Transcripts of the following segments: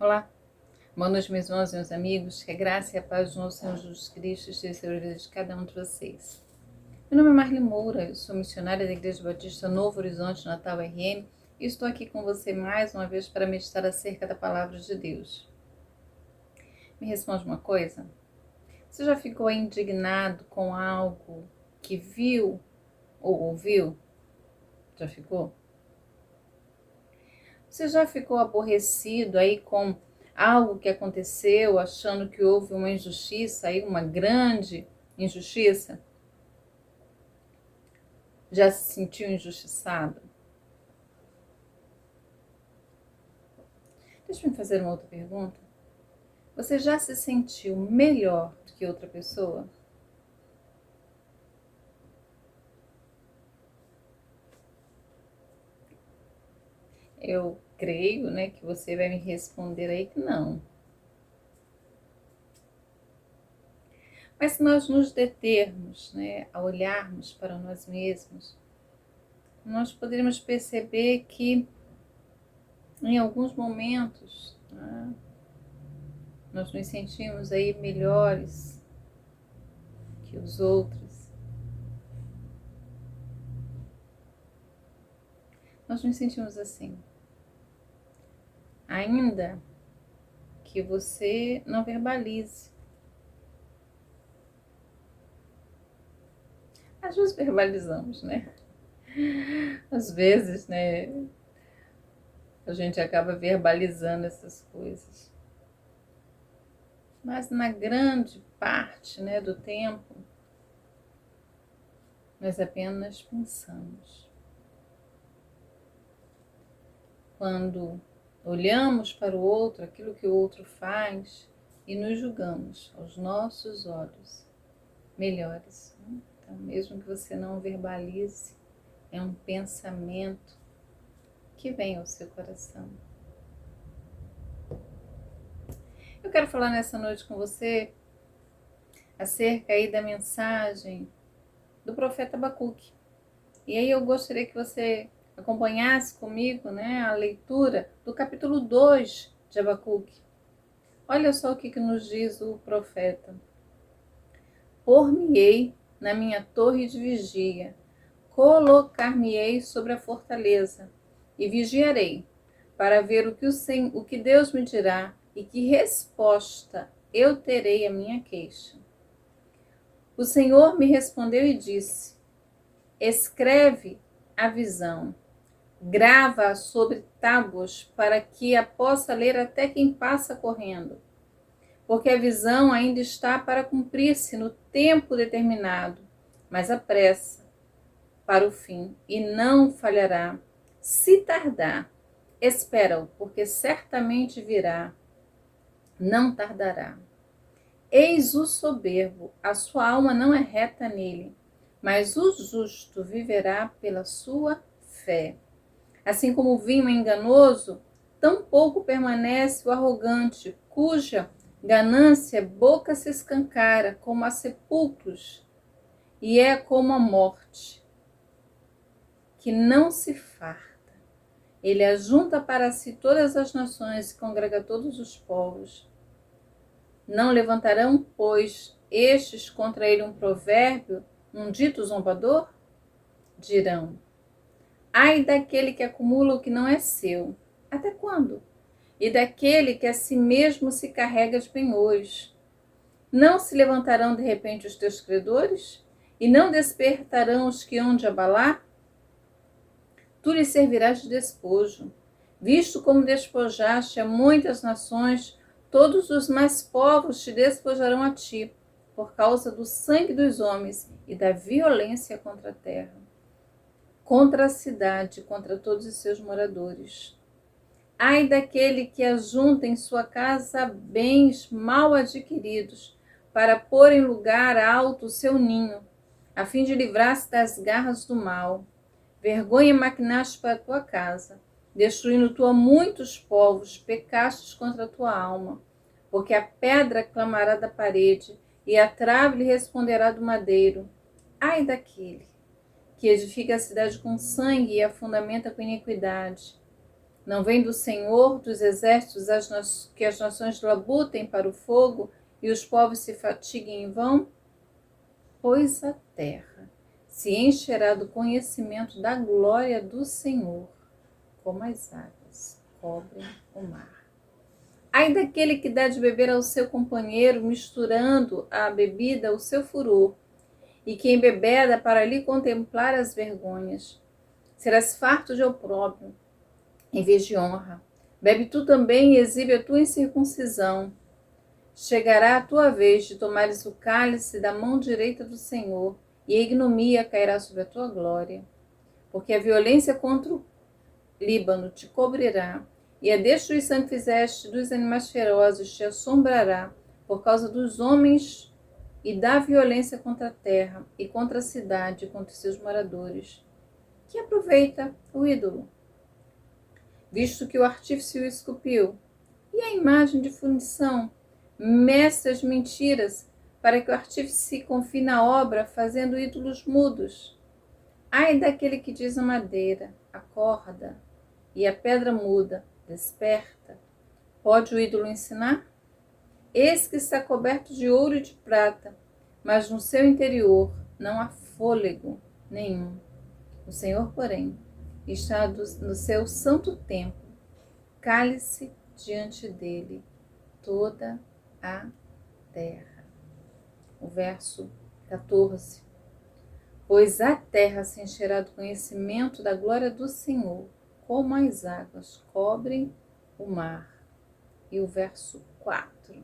Olá, boa noite, meus irmãos e meus amigos. Que a graça e a paz do nosso Senhor Jesus Cristo esteja sobre a vida de cada um de vocês. Meu nome é Marli Moura, eu sou missionária da Igreja Batista Novo Horizonte, Natal RN, e estou aqui com você mais uma vez para meditar acerca da Palavra de Deus. Me responde uma coisa: você já ficou indignado com algo que viu ou ouviu? Já ficou? Você já ficou aborrecido aí com algo que aconteceu, achando que houve uma injustiça, aí uma grande injustiça? Já se sentiu injustiçado? Deixa eu me fazer uma outra pergunta. Você já se sentiu melhor do que outra pessoa? Eu creio, que você vai me responder aí que não. Mas se nós nos determos, a olharmos para nós mesmos, nós poderíamos perceber que em alguns momentos nós nos sentimos aí melhores que os outros. Nós nos sentimos assim. Ainda que você não verbalize. Às vezes verbalizamos, Às vezes, a gente acaba verbalizando essas coisas. Mas na grande parte, do tempo, nós apenas pensamos. Quando olhamos para o outro, aquilo que o outro faz, e nos julgamos aos nossos olhos melhores. Então, mesmo que você não verbalize, é um pensamento que vem ao seu coração. Eu quero falar nessa noite com você acerca aí da mensagem do profeta Abacuque. E aí eu gostaria que você acompanhasse comigo, a leitura do capítulo 2 de Abacuque. Olha só o que nos diz o profeta. Por-me-ei na minha torre de vigia, colocar-me-ei sobre a fortaleza e vigiarei, para ver o que Deus me dirá e que resposta eu terei à minha queixa. O Senhor me respondeu e disse: escreve a visão, grava-a sobre tábuas, para que a possa ler até quem passa correndo. Porque a visão ainda está para cumprir-se no tempo determinado, mas apressa para o fim, e não falhará. Se tardar, espera-o, porque certamente virá, não tardará. Eis o soberbo, a sua alma não é reta nele, mas o justo viverá pela sua fé. Assim como o vinho é enganoso, tão pouco permanece o arrogante, cuja ganância boca se escancara como a sepulcros, e é como a morte, que não se farta. Ele ajunta para si todas as nações e congrega todos os povos. Não levantarão, pois, estes contra ele um provérbio, um dito zombador? Dirão: ai daquele que acumula o que não é seu. Até quando? E daquele que a si mesmo se carrega de penhores. Não se levantarão de repente os teus credores? E não despertarão os que hão de abalar? Tu lhes servirás de despojo. Visto como despojaste a muitas nações, todos os mais povos te despojarão a ti, por causa do sangue dos homens e da violência contra a terra, contra a cidade, contra todos os seus moradores. Ai daquele que ajunta em sua casa bens mal adquiridos, para pôr em lugar alto o seu ninho, a fim de livrar-se das garras do mal. Vergonha maquinaste para a tua casa, destruindo tu a muitos povos, pecastes contra a tua alma. Porque a pedra clamará da parede, e a trave lhe responderá do madeiro. Ai daquele que edifica a cidade com sangue e a fundamenta com iniquidade. Não vem do Senhor dos exércitos que as nações labutem para o fogo e os povos se fatiguem em vão? Pois a terra se encherá do conhecimento da glória do Senhor, como as águas cobrem o mar. Ai daquele que dá de beber ao seu companheiro, misturando à bebida o seu furor, e que embebeda para lhe contemplar as vergonhas. Serás farto de opróbrio, em vez de honra. Bebe tu também e exibe a tua incircuncisão. Chegará a tua vez de tomares o cálice da mão direita do Senhor, e a ignomia cairá sobre a tua glória. Porque a violência contra o Líbano te cobrirá, e a destruição que fizeste dos animais ferozes te assombrará, por causa dos homens e da violência contra a terra, e contra a cidade, e contra os seus moradores. Que aproveita o ídolo, visto que o artífice o esculpiu, e a imagem de fundição, mestre as mentiras, para que o artífice se confie na obra, fazendo ídolos mudos. Ai daquele que diz a madeira, acorda, e a pedra muda, desperta. Pode o ídolo ensinar? Eis que está coberto de ouro e de prata, mas no seu interior não há fôlego nenhum. O Senhor, porém, está no seu santo templo. Cale-se diante dele toda a terra. O verso 14. Pois a terra se encherá do conhecimento da glória do Senhor, como as águas cobrem o mar. E o verso 4.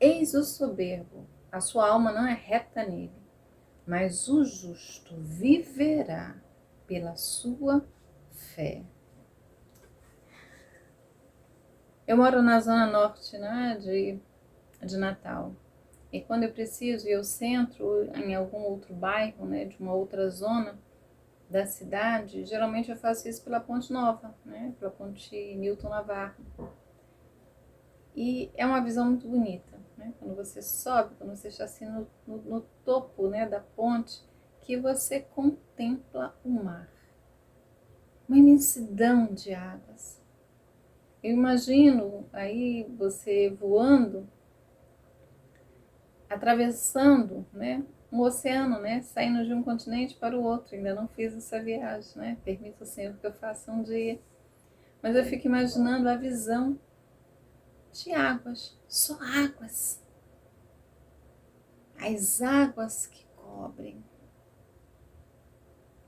Eis o soberbo, a sua alma não é reta nele, mas o justo viverá pela sua fé. Eu moro na zona norte, né, de Natal. E quando eu preciso ir ao centro, em algum outro bairro, né, de uma outra zona da cidade, geralmente eu faço isso pela Ponte Nova, né, pela Ponte Newton Navarro. E é uma visão muito bonita, né, quando você sobe, quando você está assim no topo, né, da ponte, que você contempla o mar. Uma imensidão de águas. Eu imagino aí você voando, atravessando, né, um oceano, né, saindo de um continente para o outro. Ainda não fiz essa viagem, né? Permita o Senhor que eu faça um dia. Mas eu fico imaginando a visão de águas, só águas. As águas que cobrem.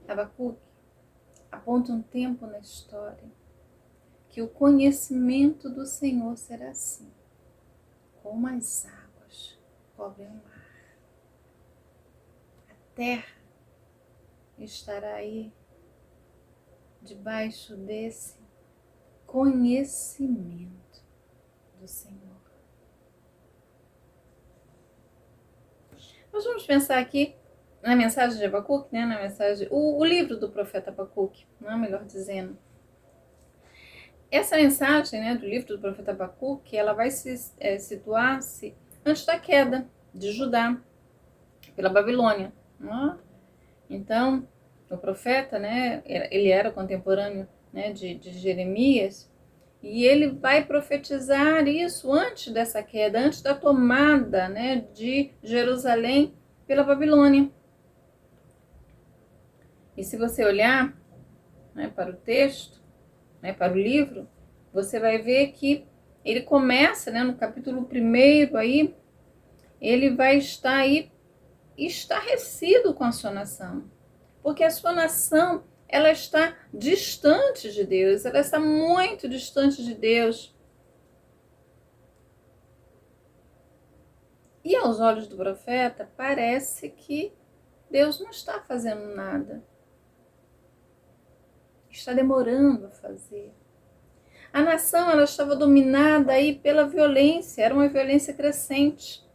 Abacuque aponta um tempo na história que o conhecimento do Senhor será assim, como as águas cobrem o mar. A terra estará aí debaixo desse conhecimento do Senhor. Nós vamos pensar aqui na mensagem de Abacuque, né? Na mensagem, o livro do profeta Abacuque, não é melhor dizendo. Essa mensagem, né, do livro do profeta Abacuque, ela vai situar-se antes da queda de Judá pela Babilônia. Né? Então, o profeta, né, ele era contemporâneo, né, de Jeremias, e ele vai profetizar isso antes dessa queda, antes da tomada, né, de Jerusalém pela Babilônia. E se você olhar, né, para o texto, né, para o livro, você vai ver que ele começa, né, no capítulo 1 aí, ele vai estar aí estarrecido com a sua nação, porque a sua nação, ela está distante de Deus, ela está muito distante de Deus. E aos olhos do profeta, parece que Deus não está fazendo nada. Está demorando a fazer. A nação, ela estava dominada aí pela violência, era uma violência crescente.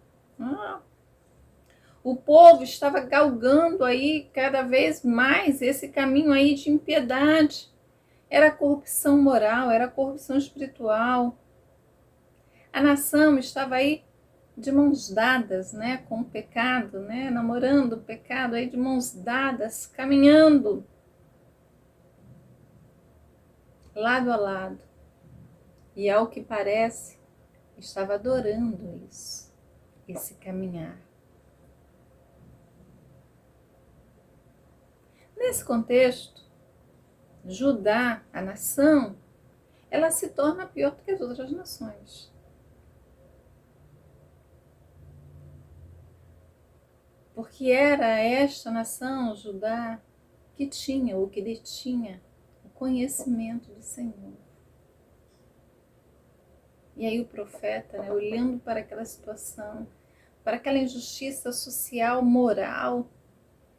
O povo estava galgando aí cada vez mais esse caminho aí de impiedade. Era corrupção moral, era corrupção espiritual. A nação estava aí de mãos dadas, né, com o pecado, né, namorando o pecado aí de mãos dadas, caminhando. lado a lado, e ao que parece, estava adorando isso, esse caminhar. Nesse contexto, Judá, a nação, ela se torna pior do que as outras nações. Porque era esta nação, Judá, que tinha ou que detinha o conhecimento do Senhor. E aí o profeta, né, olhando para aquela situação, para aquela injustiça social, moral,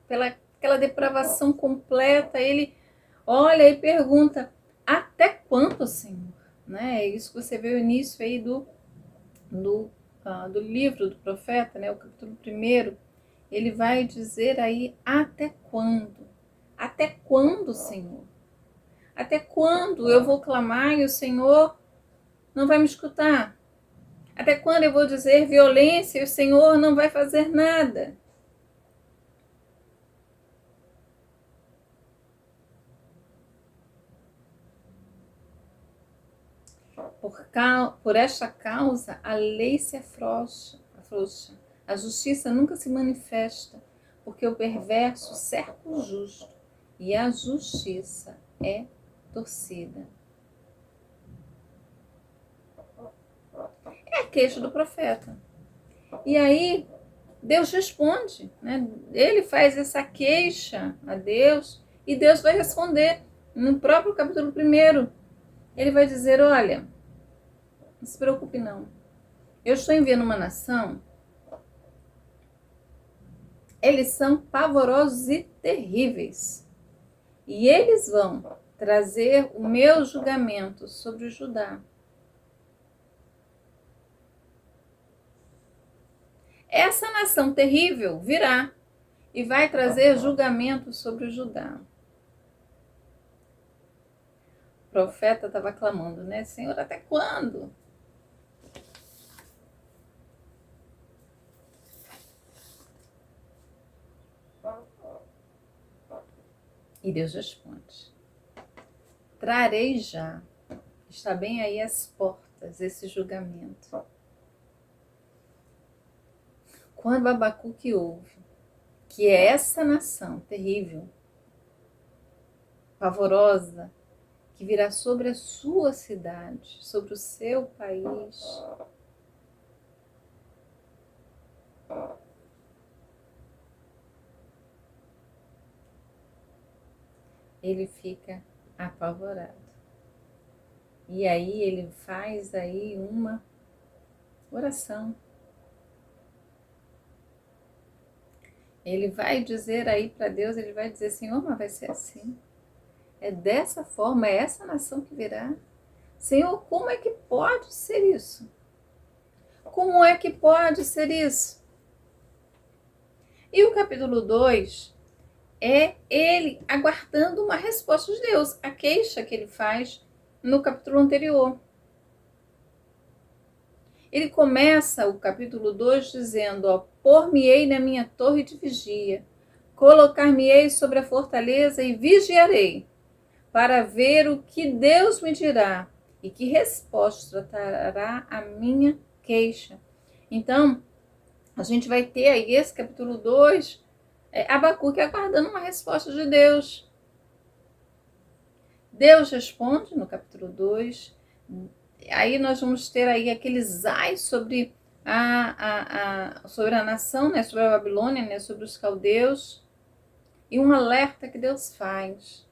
pela aquela depravação completa, ele olha e pergunta: até quando, Senhor? Né? É isso que você vê o início aí do livro do profeta, né? O capítulo 1, ele vai dizer aí: até quando? Até quando, Senhor? Até quando eu vou clamar e o Senhor não vai me escutar? Até quando eu vou dizer violência e o Senhor não vai fazer nada? Por esta causa, a lei se afrouxa. A justiça nunca se manifesta, porque o perverso cerca o justo e a justiça é torcida. É a queixa do profeta. E aí, Deus responde, né? Ele faz essa queixa a Deus e Deus vai responder. No próprio capítulo 1, ele vai dizer: olha, não se preocupe não. Eu estou enviando uma nação, eles são pavorosos e terríveis. E eles vão trazer o meu julgamento sobre o Judá. Essa nação terrível virá e vai trazer julgamento sobre o Judá. O profeta estava clamando, né? Senhor, até quando? E Deus responde: trarei já, está bem aí às portas esse julgamento. Quando Abacuque ouve que é essa nação terrível, pavorosa, que virá sobre a sua cidade, sobre o seu país, ele fica apavorado. E aí ele faz aí uma oração. Ele vai dizer aí para Deus, ele vai dizer: Senhor, mas vai ser assim? É dessa forma, é essa nação que virá? Senhor, como é que pode ser isso? Como é que pode ser isso? E o capítulo 2 é ele aguardando uma resposta de Deus, a queixa que ele faz no capítulo anterior. Ele começa o capítulo 2 dizendo: pôr-me-ei na minha torre de vigia, colocar-me-ei sobre a fortaleza e vigiarei, para ver o que Deus me dirá e que resposta trará a minha queixa. Então, a gente vai ter aí esse capítulo 2, Abacuque aguardando uma resposta de Deus. Deus responde no capítulo 2. Aí nós vamos ter aí aqueles ais sobre sobre a nação, né, sobre a Babilônia, né, sobre os caldeus, e um alerta que Deus faz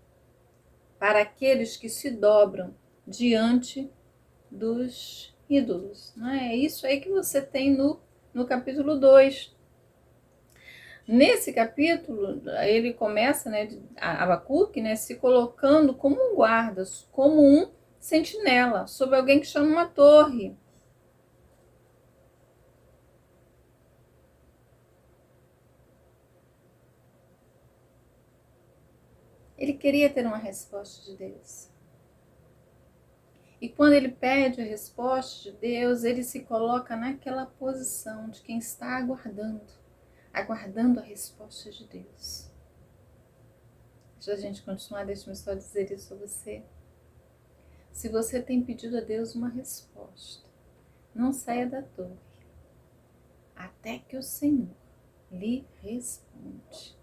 para aqueles que se dobram diante dos ídolos. Não é? É isso aí que você tem no capítulo 2. Nesse capítulo, ele começa, né, Abacuque, né, se colocando como um guarda, como um sentinela, sobre alguém que chama uma torre. Ele queria ter uma resposta de Deus. E quando ele pede a resposta de Deus, ele se coloca naquela posição de quem está aguardando a resposta de Deus. Deixa a gente continuar, deixa eu só dizer isso a você. se você tem pedido a Deus uma resposta, não saia da torre até que o Senhor lhe responde.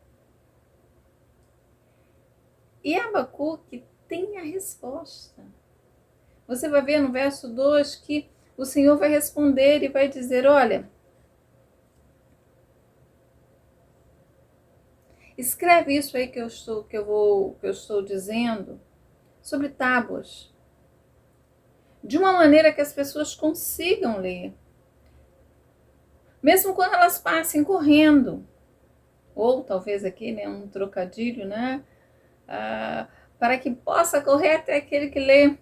E Abacuque tem a resposta. Você vai ver no verso 2 que o Senhor vai responder e vai dizer, olha, escreve isso aí que eu estou dizendo sobre tábuas, de uma maneira que as pessoas consigam ler, mesmo quando elas passem correndo, ou talvez aqui, né, um trocadilho, né, para que possa correr até aquele que lê.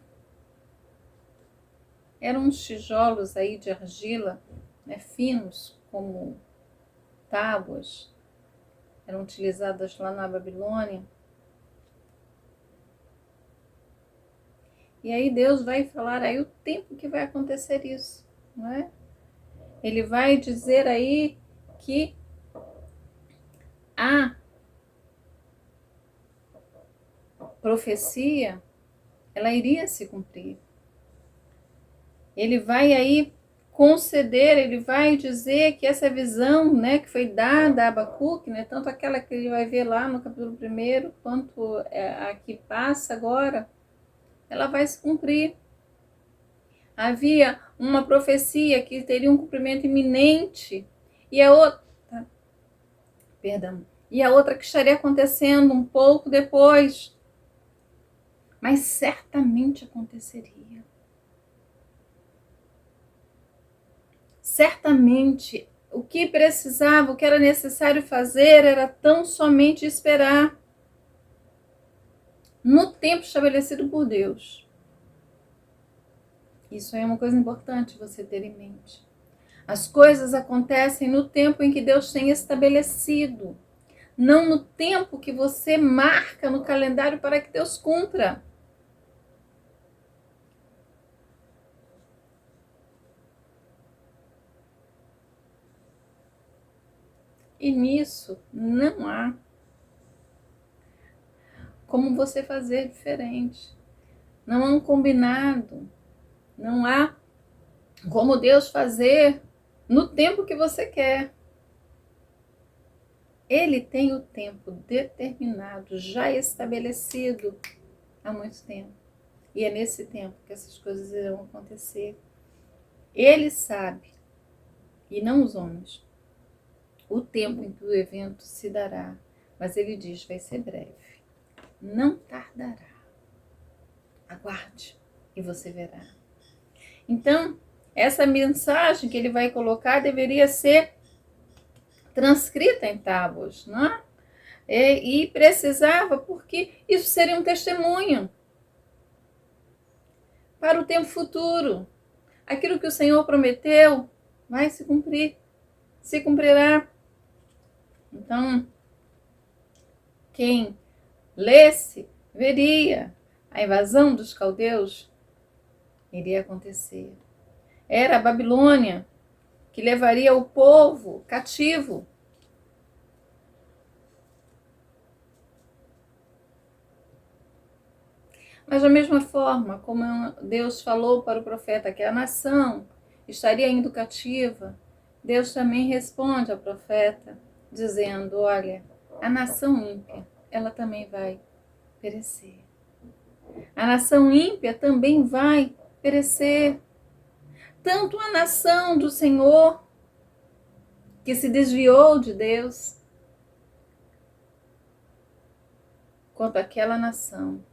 Eram uns tijolos aí de argila, né, finos como tábuas, eram utilizadas lá na Babilônia. E aí Deus vai falar aí o tempo que vai acontecer isso, não é? Ele vai dizer aí que a profecia, ela iria se cumprir. Ele vai aí conceder, ele vai dizer que essa visão, né, que foi dada a Abacuque, né, tanto aquela que ele vai ver lá no capítulo 1, quanto a que passa agora, ela vai se cumprir. Havia uma profecia que teria um cumprimento iminente e a outra que estaria acontecendo um pouco depois, mas certamente aconteceria. Certamente o que precisava, o que era necessário fazer era tão somente esperar no tempo estabelecido por Deus. Isso é uma coisa importante você ter em mente. As coisas acontecem no tempo em que Deus tem estabelecido, não no tempo que você marca no calendário para que Deus cumpra. E nisso não há como você fazer diferente. Não há um combinado. Não há como Deus fazer no tempo que você quer. Ele tem o tempo determinado, já estabelecido há muito tempo. E é nesse tempo que essas coisas irão acontecer. Ele sabe, e não os homens, o tempo em que o evento se dará. Mas ele diz, vai ser breve. Não tardará. Aguarde e você verá. Então, essa mensagem que ele vai colocar deveria ser transcrita em tábuas, não é? E precisava, porque isso seria um testemunho para o tempo futuro. Aquilo que o Senhor prometeu vai se cumprir, se cumprirá. Então, quem lesse, veria a invasão dos caldeus iria acontecer. Era a Babilônia que levaria o povo cativo. Mas da mesma forma como Deus falou para o profeta que a nação estaria indo cativa, Deus também responde ao profeta dizendo, olha, a nação ímpia, ela também vai perecer. A nação ímpia também vai perecer. Tanto a nação do Senhor, que se desviou de Deus, quanto aquela nação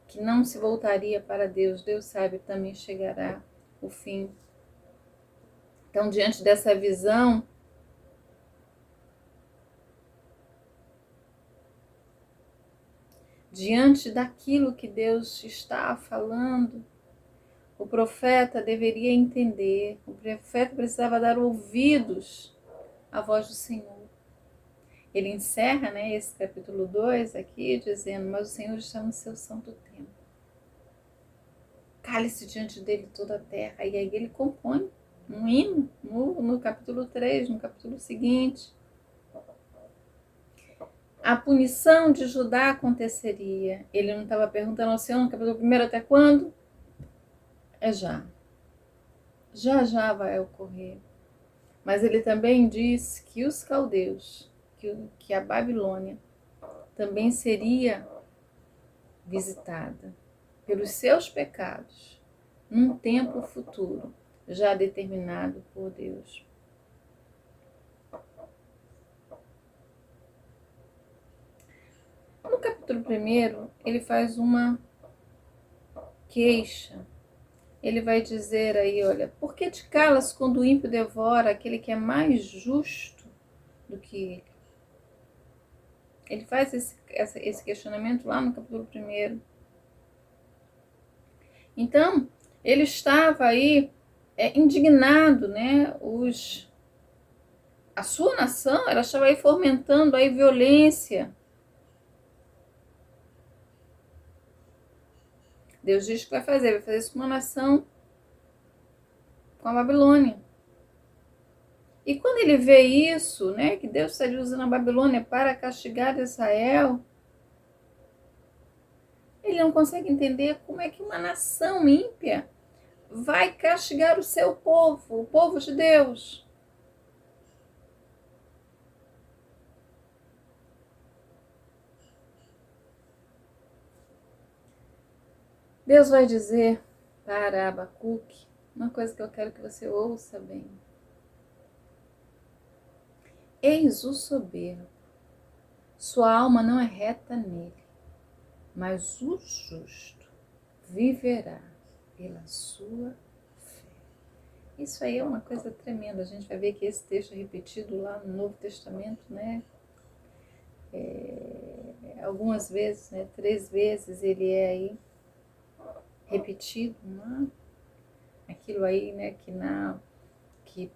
que não se voltaria para Deus, Deus sabe que também chegará o fim. Então, diante dessa visão, diante daquilo que Deus está falando, o profeta deveria entender, o profeta precisava dar ouvidos à voz do Senhor. Ele encerra, né, esse capítulo 2 aqui, dizendo, mas o Senhor está no seu santo templo. Cale-se diante dele toda a terra. E aí ele compõe um hino no capítulo 3, no capítulo seguinte. A punição de Judá aconteceria. Ele não estava perguntando ao Senhor no capítulo 1 até quando? É já. Já vai ocorrer. Mas ele também diz que os caldeus, que a Babilônia também seria visitada pelos seus pecados num tempo futuro, já determinado por Deus. No capítulo 1, ele faz uma queixa. Ele vai dizer aí, olha, por que te calas quando o ímpio devora aquele que é mais justo do que ele? Ele faz esse questionamento lá no capítulo 1. Então, ele estava aí indignado, né? A sua nação, ela estava aí fomentando aí violência. Deus diz que vai fazer isso com uma nação, com a Babilônia. E quando ele vê isso, né, que Deus estaria usando a Babilônia para castigar Israel, ele não consegue entender como é que uma nação ímpia vai castigar o seu povo, o povo de Deus. Deus vai dizer para Abacuque uma coisa que eu quero que você ouça bem. Eis o soberbo, sua alma não é reta nele, mas o justo viverá pela sua fé. Isso aí é uma coisa tremenda. A gente vai ver que esse texto é repetido lá no Novo Testamento, né? Algumas vezes, né? 3 vezes ele é aí repetido, né? Aquilo aí, né? Que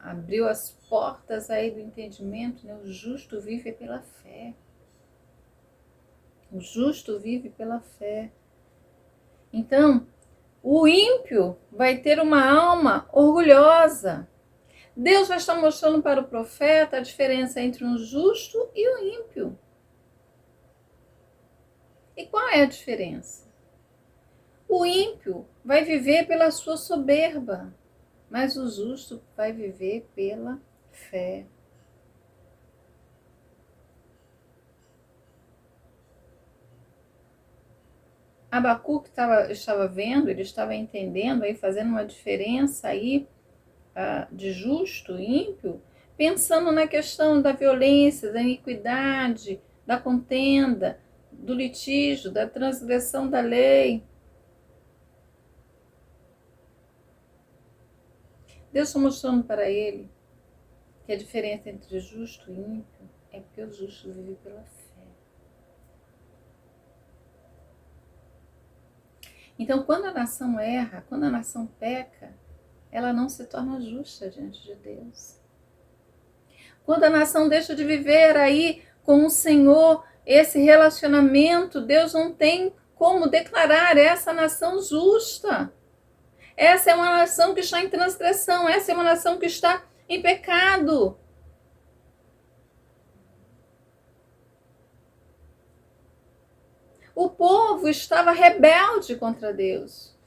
abriu as portas aí do entendimento, né? O justo vive pela fé. O justo vive pela fé. Então, o ímpio vai ter uma alma orgulhosa. Deus vai estar mostrando para o profeta a diferença entre um justo e o ímpio. E qual é a diferença? O ímpio vai viver pela sua soberba, mas o justo vai viver pela fé. Abacuque estava vendo, ele estava entendendo, aí fazendo uma diferença aí de justo e ímpio, pensando na questão da violência, da iniquidade, da contenda, do litígio, da transgressão da lei. Deus está mostrando para ele que a diferença entre justo e ímpio é porque o justo vive pela fé. Então, quando a nação erra, quando a nação peca, ela não se torna justa diante de Deus. Quando a nação deixa de viver aí com o Senhor esse relacionamento, Deus não tem como declarar essa nação justa. Essa é uma nação que está em transgressão, essa é uma nação que está em pecado. O povo estava rebelde contra Deus.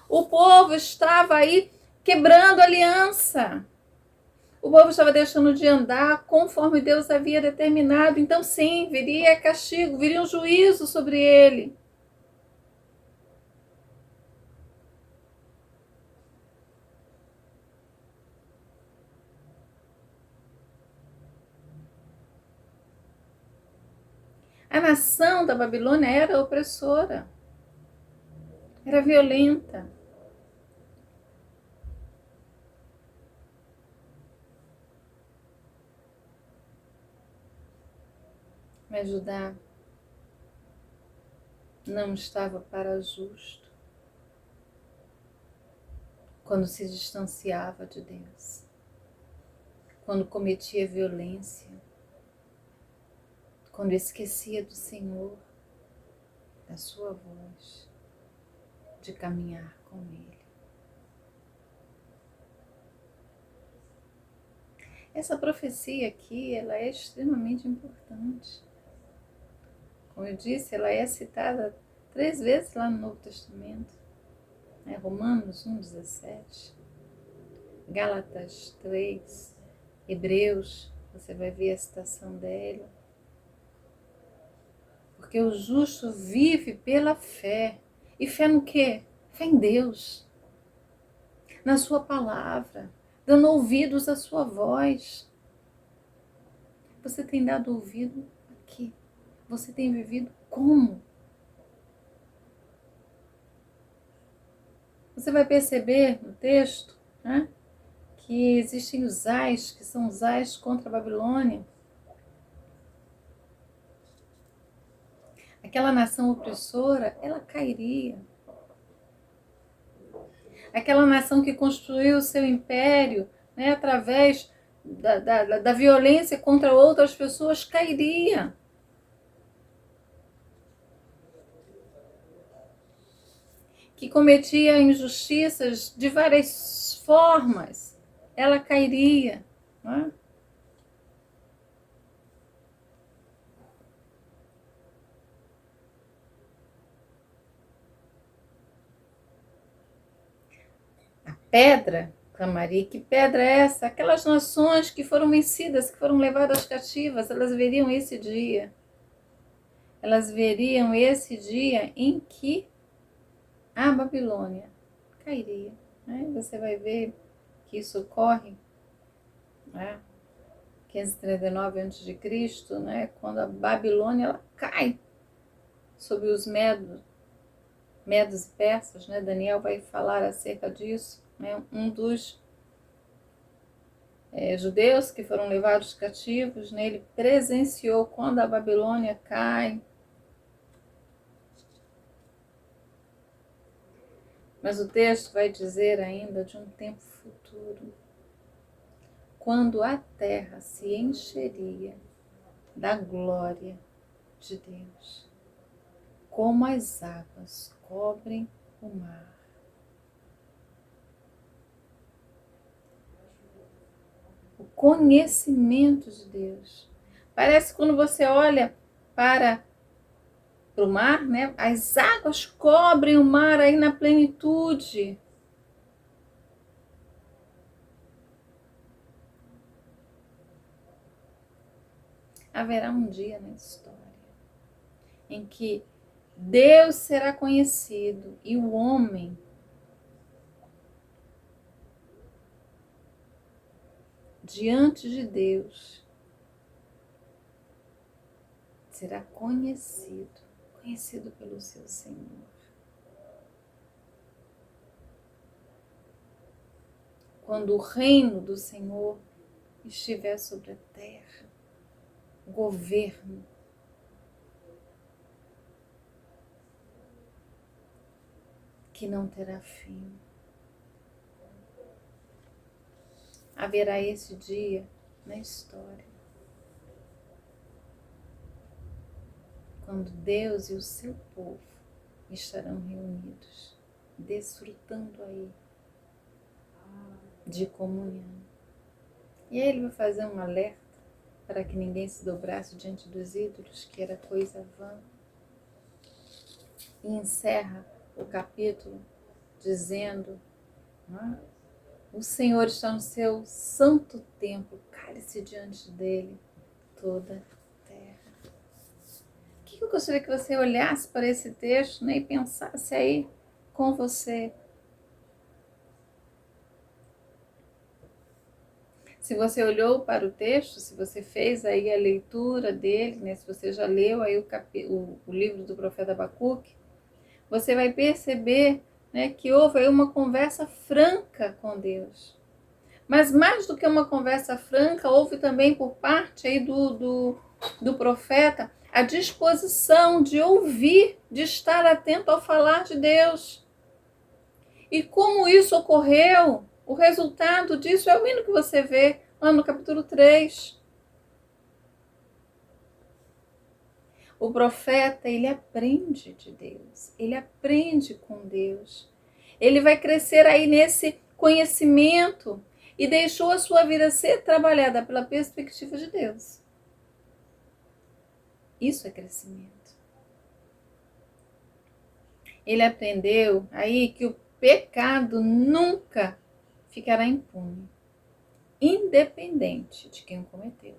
O povo estava aí quebrando aliança. O povo estava deixando de andar conforme Deus havia determinado. Então, sim, viria castigo, viria um juízo sobre ele. A nação da Babilônia era opressora, era violenta. Mas Judá não estava para justo quando se distanciava de Deus, quando cometia violência, quando esquecia do Senhor, da sua voz, de caminhar com Ele. Essa profecia aqui, ela é extremamente importante. Como eu disse, ela é citada 3 vezes lá no Novo Testamento. Romanos 1,17, Gálatas 3, Hebreus, você vai ver a citação dele. Porque o justo vive pela fé. E fé no quê? Fé em Deus, na sua palavra, dando ouvidos à sua voz. Você tem dado ouvido aqui. Você tem vivido como? Você vai perceber no texto, né, que existem os ais, que são os ais contra a Babilônia. Aquela nação opressora, ela cairia. Aquela nação que construiu o seu império, né, através da violência contra outras pessoas, cairia. Que cometia injustiças de várias formas, ela cairia. Não é? A pedra, clamaria, que pedra é essa? Aquelas nações que foram vencidas, que foram levadas cativas, elas veriam esse dia. Elas veriam esse dia em que a Babilônia cairia. Né? Você vai ver que isso ocorre, né? 539 a.C., né? Quando a Babilônia ela cai sobre os medos e persas, né? Daniel vai falar acerca disso, né? Um dos judeus que foram levados cativos, né? Ele presenciou quando a Babilônia cai. Mas o texto vai dizer ainda de um tempo futuro, quando a terra se encheria da glória de Deus, como as águas cobrem o mar. O conhecimento de Deus. Parece quando você olha para o mar, né? As águas cobrem o mar aí na plenitude. Haverá um dia na história em que Deus será conhecido e o homem diante de Deus será conhecido pelo seu Senhor. Quando o reino do Senhor estiver sobre a terra, o governo, que não terá fim. Haverá esse dia na história, quando Deus e o seu povo estarão reunidos, desfrutando aí de comunhão. E aí ele vai fazer um alerta para que ninguém se dobrasse diante dos ídolos, que era coisa vã. E encerra o capítulo dizendo, né, o Senhor está no seu santo templo, cale-se diante dele toda a terra. O que eu gostaria que você olhasse para esse texto, né, e pensasse aí com você. Se você olhou para o texto, se você fez aí a leitura dele, né, se você já leu aí o livro do profeta Abacuque, você vai perceber, né, que houve aí uma conversa franca com Deus. Mas mais do que uma conversa franca, houve também por parte aí do profeta a disposição de ouvir, de estar atento ao falar de Deus. E como isso ocorreu, o resultado disso é o hino que você vê lá no capítulo 3. O profeta, ele aprende de Deus, ele aprende com Deus. Ele vai crescer aí nesse conhecimento e deixou a sua vida ser trabalhada pela perspectiva de Deus. Isso é crescimento. Ele aprendeu aí que pecado nunca ficará impune, independente de quem o cometeu.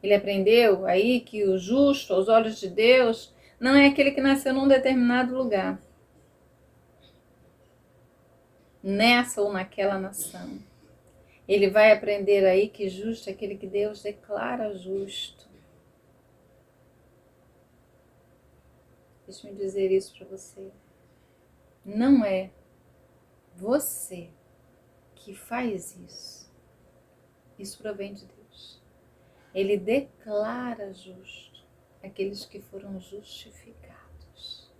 Ele aprendeu aí que o justo, aos olhos de Deus, não é aquele que nasceu num determinado lugar, nessa ou naquela nação. Ele vai aprender aí que justo é aquele que Deus declara justo. Deixa-me dizer isso para você. Não é você que faz isso. Isso provém de Deus. Ele declara justo aqueles que foram justificados.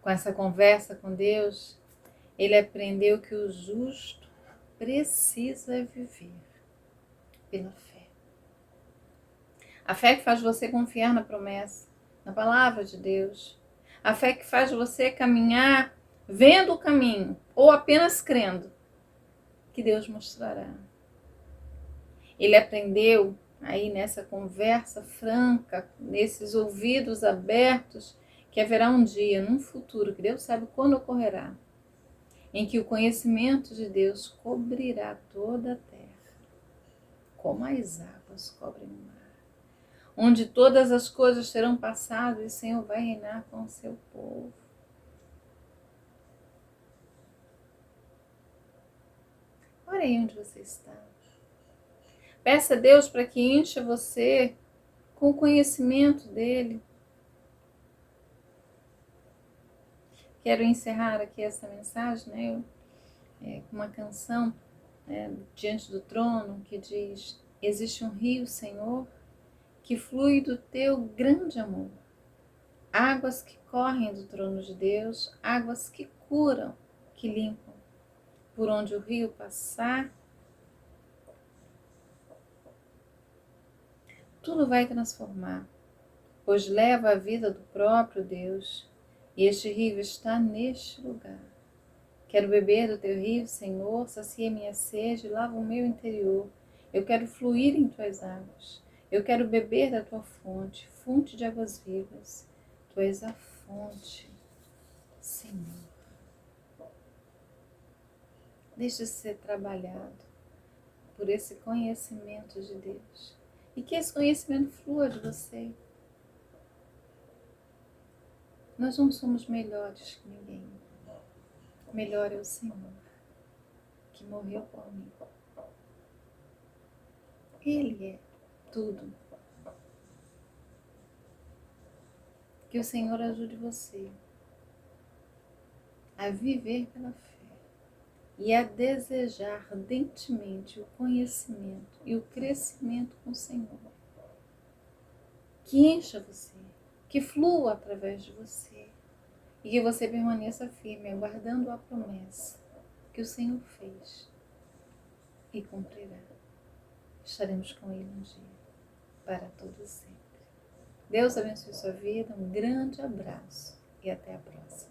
Com essa conversa com Deus, ele aprendeu que o justo precisa viver pela fé. A fé que faz você confiar na promessa, na palavra de Deus. A fé que faz você caminhar vendo o caminho ou apenas crendo que Deus mostrará. Ele aprendeu aí nessa conversa franca, nesses ouvidos abertos, que haverá um dia, num futuro, que Deus sabe quando ocorrerá, em que o conhecimento de Deus cobrirá toda a terra, como as águas cobrem o mar, onde todas as coisas serão passadas e o Senhor vai reinar com o seu povo. Olha aí onde você está. Peça a Deus para que encha você com o conhecimento dele. Quero encerrar aqui essa mensagem, com uma canção diante do trono que diz: existe um rio, Senhor, que flui do teu grande amor. Águas que correm do trono de Deus, águas que curam, que limpam. Por onde o rio passar, tudo vai transformar, pois leva a vida do próprio Deus, e este rio está neste lugar. Quero beber do teu rio, Senhor, sacia minha sede, lava o meu interior. Eu quero fluir em tuas águas. Eu quero beber da tua fonte, fonte de águas vivas. Tu és a fonte, Senhor. Deixe ser trabalhado por esse conhecimento de Deus. E que esse conhecimento flua de você. Nós não somos melhores que ninguém. O melhor é o Senhor, que morreu por mim. Ele é tudo. Que o Senhor ajude você a viver pela fé e a desejar ardentemente o conhecimento e o crescimento com o Senhor. Que encha você, que flua através de você e que você permaneça firme, aguardando a promessa que o Senhor fez e cumprirá. Estaremos com Ele um dia, para todo sempre. Deus abençoe sua vida, um grande abraço e até a próxima.